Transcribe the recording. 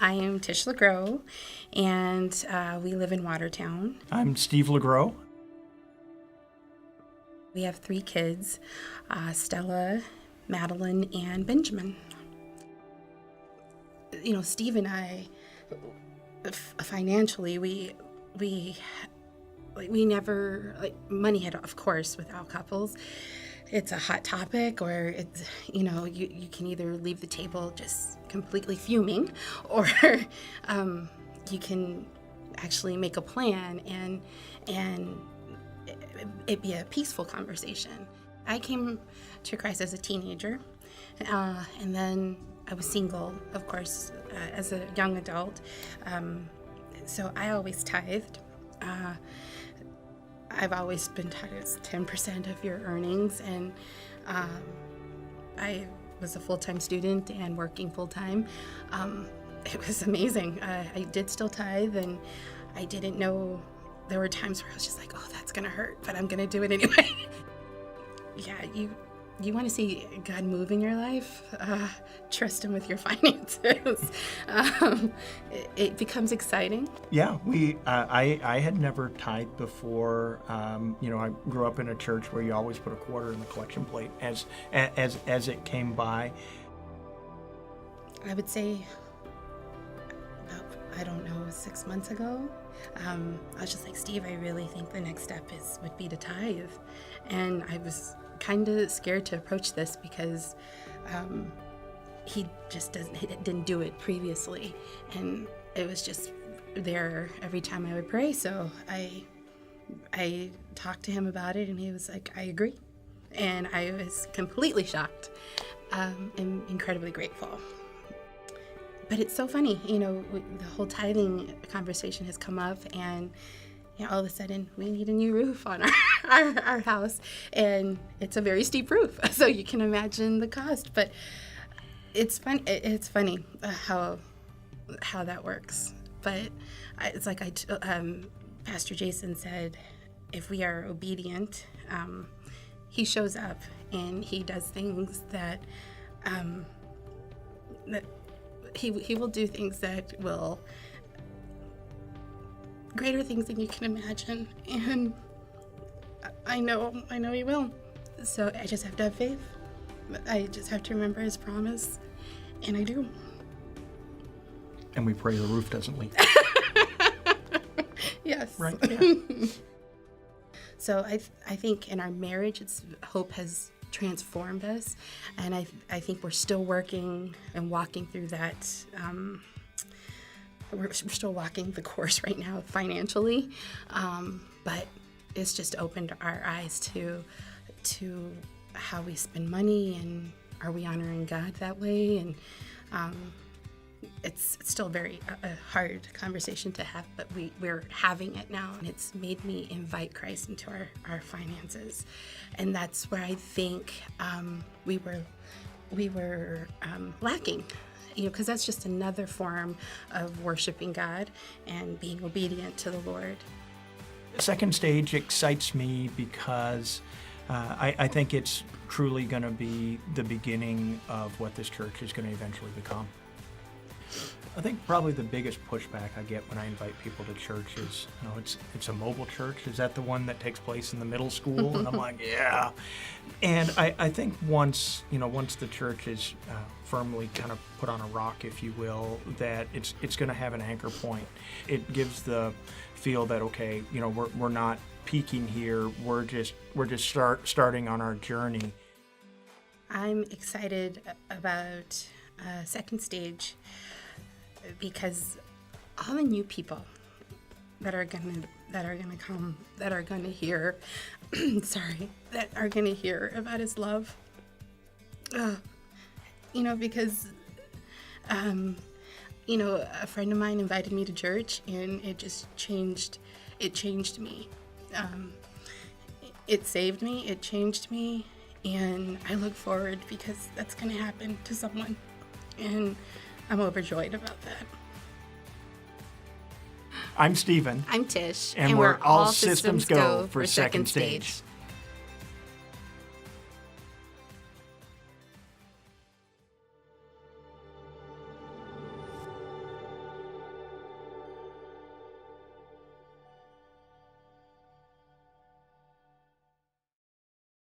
I am Tish LeGrow, and we live in Watertown. I'm Steve LeGrow. We have 3 kids, Stella, Madeline, and Benjamin. You know, Steve and I, financially, we never, money had, of course, with all couples, it's a hot topic, or it's, you can either leave the table just completely fuming, or you can actually make a plan and it be a peaceful conversation. I came to Christ as a teenager, and then I was single, of course, as a young adult. So I always tithed. I've always been taught it's 10% of your earnings, and I was a full-time student and working full-time. It was amazing. I did still tithe, and I didn't know. There were times where I was just like, oh, that's gonna hurt, but I'm gonna do it anyway. Yeah, you want to see God move in your life, trust Him with your finances. It becomes exciting. Yeah, I had never tithed before. I grew up in a church where you always put a quarter in the collection plate as it came by. I would say about, 6 months ago, I was just like, Steve, I really think the next step would be to tithe. And I was kind of scared to approach this because he didn't do it previously. And it was just there every time I would pray. So I talked to him about it, and he was like, I agree. And I was completely shocked and incredibly grateful. But it's so funny, the whole tithing conversation has come up, and all of a sudden we need a new roof on our house, and it's a very steep roof, so you can imagine the cost. But it's fun. It's funny how that works. But it's like Pastor Jason said, if we are obedient, He shows up and He does things that He will do things that will greater things than you can imagine, and I know He will. So I just have to have faith. I just have to remember His promise, and I do. And we pray the roof doesn't leak. Yes. Right. Yeah. So I think in our marriage, hope has transformed us, and I think we're still working and walking through that. We're still walking the course right now financially, but it's just opened our eyes to how we spend money, and are we honoring God that way? And it's still very a hard conversation to have, but we're having it now, and it's made me invite Christ into our finances. And that's where I think we were lacking, because that's just another form of worshiping God and being obedient to the Lord. Second stage excites me because I think it's truly going to be the beginning of what this church is going to eventually become. I think probably the biggest pushback I get when I invite people to church is, it's a mobile church. Is that the one that takes place in the middle school? And I'm like, yeah. And I think once the church is firmly kind of put on a rock, if you will, that it's going to have an anchor point. It gives the feel that, okay, we're not peaking here. We're just starting on our journey. I'm excited about second stage, because all the new people that are gonna come, that are gonna hear, that are gonna hear about His love, because a friend of mine invited me to church, and it just changed me. It saved me, it changed me, and I look forward, because that's gonna happen to someone, and I'm overjoyed about that. I'm Stephen. I'm Tish. And we're all systems go for second stage.